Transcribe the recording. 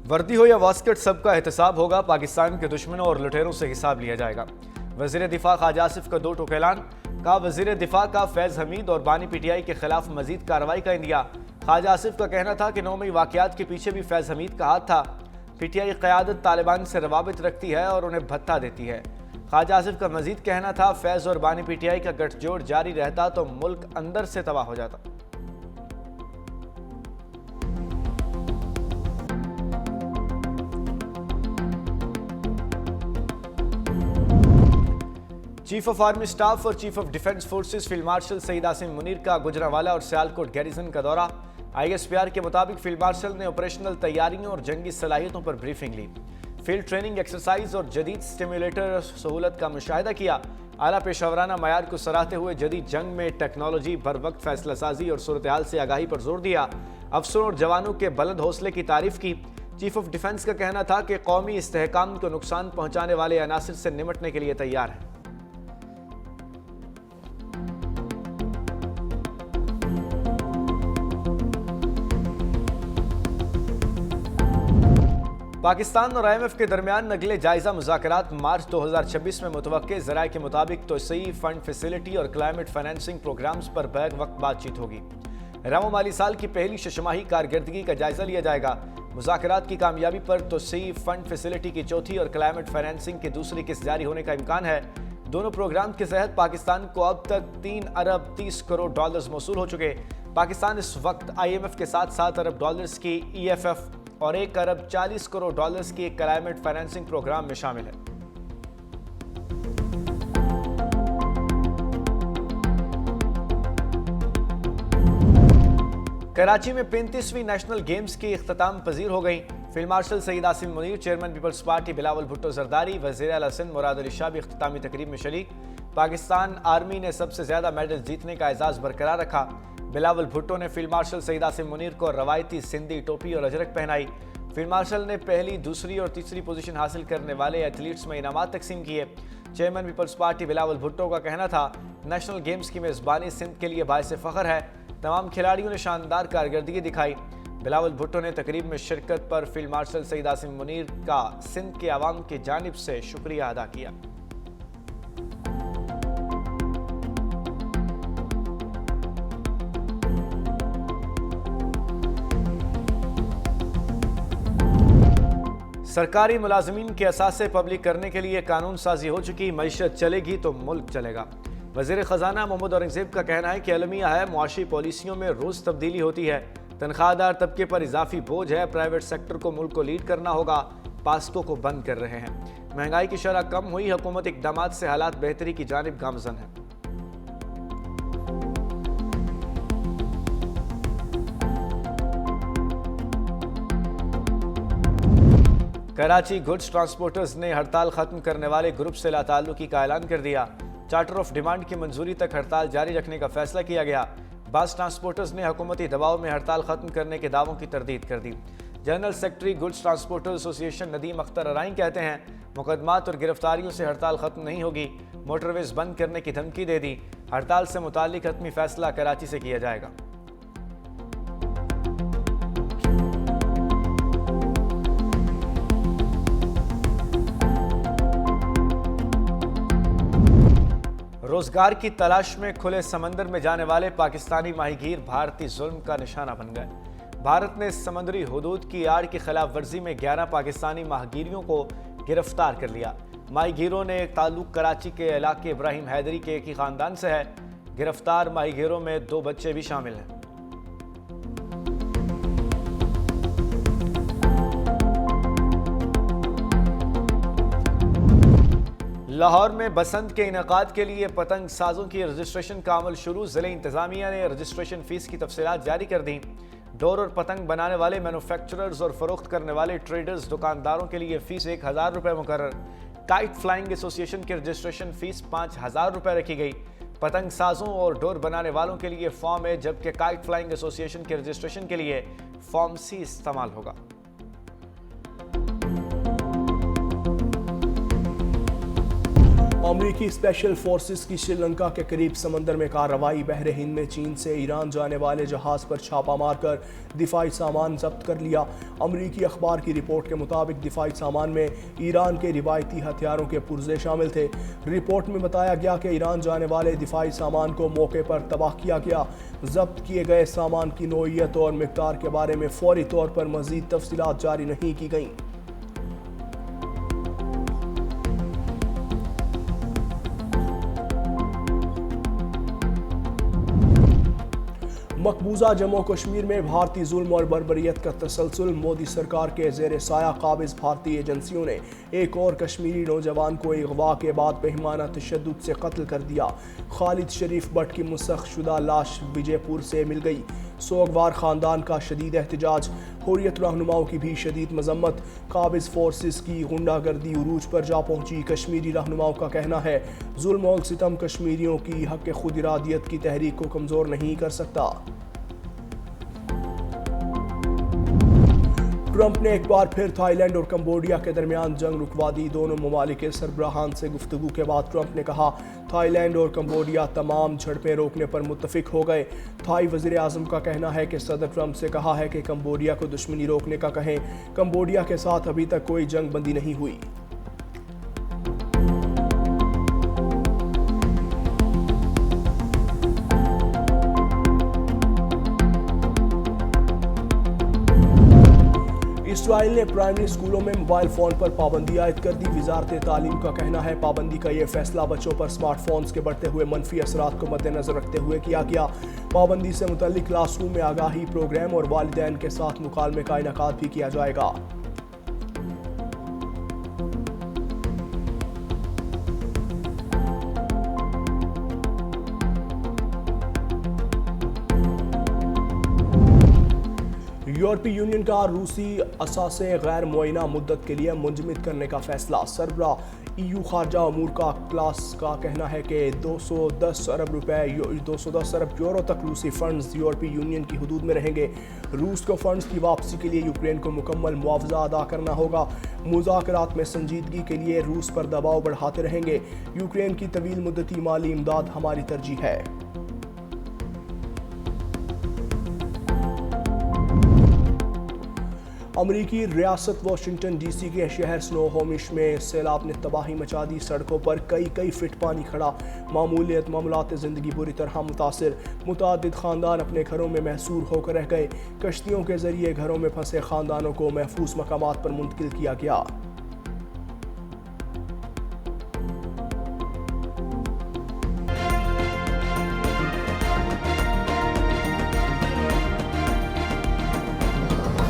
वर्दी हो या वास्कट, सबका एहतसाब होगा। पाकिस्तान के दुश्मनों और लुटेरों से हिसाब लिया जाएगा। वज़ीर दिफा ख्वाजा आसिफ का 2 टूक ऐलान। कहा, वज़ीर दिफा का फैज़ हमीद और बानी पीटीआई के खिलाफ मजीद कार्रवाई का इंदिया। ख्वाजा आसिफ का कहना था कि 9 मई वाक़यात के पीछे भी फैज़ हमीद का हाथ था। पीटीआई क़यादत तालिबान से रवाबित रखती है और उन्हें भत्ता देती है। ख्वाजा आसिफ का मजीद कहना था, फैज़ और बानी पीटीआई का गठजोड़ जारी रहता तो मुल्क अंदर से तबाह हो जाता। चीफ ऑफ आर्मी स्टाफ और chief of defence forces field marshal Syed Asim Munir का गुजरांवाला और सियालकोट गैरिसन का दौरा। आईएसपीआर के मुताबिक फील्ड मार्शल ने ऑपरेशनल तैयारियों और जंगी सलाहियतों पर ब्रीफिंग ली। फील्ड ट्रेनिंग एक्सरसाइज और जदीद स्टिमुलेटर सहूलत का मुशाहिदा किया। आला पेशावराना मयार को सराहते हुए जदीद जंग में टेक्नोलॉजी, बर वक्त फैसला साजी और सूरत हाल से आगाही पर जोर दिया। अफसरों और जवानों के बुलंद हौसले की तारीफ की। चीफ ऑफ डिफेंस का कहना था कि कौमी इस्तेहकाम को नुकसान पहुंचाने वाले अनासिर से निमटने के लिए तैयार है। पाकिस्तान और IMF के दरमियान अगले जायजा मुज़ाकरात मार्च 2026 में मुतवक्के। ज़राए के मुताबिक तोसई फंड फैसिलिटी और क्लाइमेट फाइनेंसिंग प्रोग्राम्स पर बैक वक्त बातचीत होगी। रवा माली साल की पहली शशमाही कारकर्दगी का जायजा लिया जाएगा। मुज़ाकरात की कामयाबी पर तोसई फंड फैसिलिटी की चौथी और क्लाइमेट फाइनेंसिंग की दूसरी किस्त जारी होने का इम्कान है। दोनों प्रोग्राम के तहत पाकिस्तान को अब तक 3 अरब 30 करोड़ डॉलर्स मौसूल हो चुके। पाकिस्तान इस वक्त IMF के साथ 7 अरब डॉलर्स की EFF और 1 अरब 40 करोड़ डॉलर्स की एक क्लाइमेट फाइनेंसिंग प्रोग्राम में शामिल है। कराची में 35वीं नेशनल गेम्स की इख्तिताम पजीर हो गई। Field marshal Syed Asim Munir, chairman Peoples Party Bilawal Bhutto Zardari, वज़ीर आला सिंध मुराद अली शाह भी इख्तितामी तकरीब में शरीक। पाकिस्तान आर्मी ने सबसे ज्यादा मेडल जीतने का एजाज बरकरार रखा। बिलावल भुट्टो ने फील्ड मार्शल सईद आसिम मुनीर को रवायती सिंधी टोपी और अजरक पहनाई। फील्ड मार्शल ने पहली, दूसरी और तीसरी पोजीशन हासिल करने वाले एथलीट्स में इनामात तकसीम किए। Chairman Peoples Party Bilawal Bhutto का कहना था, नेशनल गेम्स की मेज़बानी सिंध के लिए बायस फ़ख्र है। तमाम खिलाड़ियों ने शानदार कारकर्दगी दिखाई। बिलावल भुट्टो ने तकरीब में शिरकत पर फील्ड मार्शल सईद आसिम मुनीर का सिंध के अवाम की जानिब से शुक्रिया अदा किया। सरकारी मुलाजमीन के असासे पब्लिक करने के लिए कानून साजी हो चुकी। मईशत चलेगी तो मुल्क चलेगा। वज़ीर ख़जाना मोहम्मद औरंगज़ेब का कहना है कि अलमिया है, मुआशी पॉलिसियों में रोज़ तब्दीली होती है। तनख्वाहदार तबके पर इजाफी बोझ है। प्राइवेट सेक्टर को मुल्क को लीड करना होगा। पास्को को बंद कर रहे हैं। महंगाई की शरह कम हुई। हुकूमत इक़दामात से हालात बेहतरी की जानिब गामज़न है। कराची गुड्स ट्रांसपोर्टर्स ने हड़ताल खत्म करने वाले ग्रुप से लाताल्लुकी का ऐलान कर दिया। चार्टर ऑफ डिमांड की मंजूरी तक हड़ताल जारी रखने का फैसला किया गया। बास ट्रांसपोर्टर्स ने हुकूमती दबाव में हड़ताल खत्म करने के दावों की तरदीद कर दी। General secretary goods transporters association Nadeem Akhtar Arain कहते हैं, मुकदमात और गिरफ्तारियों से हड़ताल खत्म नहीं होगी। मोटरवेज बंद करने की धमकी दे दी। हड़ताल से मुताल्लिक हतमी फैसला कराची से किया जाएगा। रोजगार की तलाश में खुले समंदर में जाने वाले पाकिस्तानी माहीगीर भारतीय जुल्म का निशाना बन गए। भारत ने समुद्री हुदूद की आड़ की खिलाफ वर्जी में 11 पाकिस्तानी माहीगीरों को गिरफ्तार कर लिया। माहीगीरों ने ताल्लुक कराची के इलाके इब्राहिम हैदरी के एक ही खानदान से है। गिरफ्तार माहीगीरों में 2 बच्चे भी शामिल हैं। लाहौर में बसंत के इनेकाद के लिए पतंग साजों की रजिस्ट्रेशन का अमल शुरू। ज़िले इंतजामिया ने रजिस्ट्रेशन फीस की तफसीलात जारी कर दी। डोर और पतंग बनाने वाले मैन्युफैक्चरर्स और फरोख्त करने वाले ट्रेडर्स दुकानदारों के लिए फीस 1000 रुपये मुकर्रर। काइट फ्लाइंग एसोसिएशन की रजिस्ट्रेशन फीस 5000 रुपये रखी गई। पतंग साजों और डोर बनाने वालों के लिए फॉर्म है, जबकि काइट फ्लाइंग एसोसिएशन के रजिस्ट्रेशन के लिए फॉर्म C इस्तेमाल होगा। अमरीकी स्पेशल फोर्सेस की श्रीलंका के करीब समंदर में कार्रवाई। बहरे हिंद में चीन से ईरान जाने वाले जहाज पर छापा मारकर दिफाई सामान जब्त कर लिया। अमरीकी अखबार की रिपोर्ट के मुताबिक दिफाई सामान में ईरान के रिवायती हथियारों के पुर्जे शामिल थे। रिपोर्ट में बताया गया कि ईरान जाने वाले दिफाई सामान को मौके पर तबाह किया गया। जब्त किए गए सामान की नौइयत और मिकदार के बारे में फौरी तौर पर मजीद तफसीलात जारी नहीं की गईं। मकबूजा जम्मू कश्मीर में भारतीय जुल्म और बर्बरियत का तसलसल। मोदी सरकार के जेर साया काबिज भारतीय एजेंसियों ने एक और कश्मीरी नौजवान को अगवा के बाद बेहमाना तशद्दुद से कत्ल कर दिया। खालिद शरीफ भट्ट की मुसख शुदा लाश विजयपुर से मिल गई। सोगवार खानदान का शदीद एहतजाज। हुर्रियत रहनुमाओं की भी शदीद मजम्मत। काबिज फोर्सेस की गुंडागर्दी उरूज पर जा पहुंची। कश्मीरी रहनुमाओं का कहना है जुल्म और सितम कश्मीरियों की हक खुद इरादियत की तहरीक को कमजोर नहीं कर सकता। ट्रंप ने एक बार फिर थाईलैंड और कंबोडिया के दरमियान जंग रुकवा दी। दोनों ममालिक के सरबराहान से गुफ्तगू के बाद ट्रंप ने कहा थाईलैंड और कंबोडिया तमाम झड़पें रोकने पर मुत्तफिक हो गए। थाई वज़ीर आज़म का कहना है कि सदर ट्रंप से कहा है कि कंबोडिया को दुश्मनी रोकने का कहें। कंबोडिया के साथ अभी तक कोई जंग बंदी नहीं हुई। इसराइल ने प्राइमरी स्कूलों में मोबाइल फ़ोन पर पाबंदी आयद कर दी। वजारत तालीम का कहना है पाबंदी का यह फैसला बच्चों पर स्मार्टफोन्स के बढ़ते हुए मनफी असरात को मद्देनजर रखते हुए किया गया। पाबंदी से मुतल्लिक क्लासरूम में आगाही प्रोग्राम और वालिदैन के साथ मुकालमे का इनेकाद भी किया जाएगा। यूरोपीय यूनियन का रूसी असासे गैर मुअय्यना मुद्दत के लिए मुंजमद करने का फैसला। सरबराह ईयू खारजा अमूर का क्लास का कहना है कि 210 अरब यूरो तक रूसी फंड्स यूरोपीय यूनियन की हदूद में रहेंगे। रूस को फंड्स की वापसी के लिए यूक्रेन को मुकम्मल मुआवजा अदा करना होगा। मुज़ाकरात में संजीदगी के लिए रूस पर दबाव बढ़ाते रहेंगे। यूक्रेन की तवील मुद्दती माली इमदाद हमारी तरजीह है। अमरीकी रियासत वाशिंगटन डीसी के शहर स्नोहोमिश में सैलाब ने तबाही मचा दी। सड़कों पर कई फीट पानी खड़ा। मामूलात ज़िंदगी बुरी तरह मुतासिर। मुतादिद ख़ानदान अपने घरों में महसूर होकर रह गए। कश्तियों के ज़रिए घरों में फंसे ख़ानदानों को महफूज मकामात पर मुंतकिल किया गया।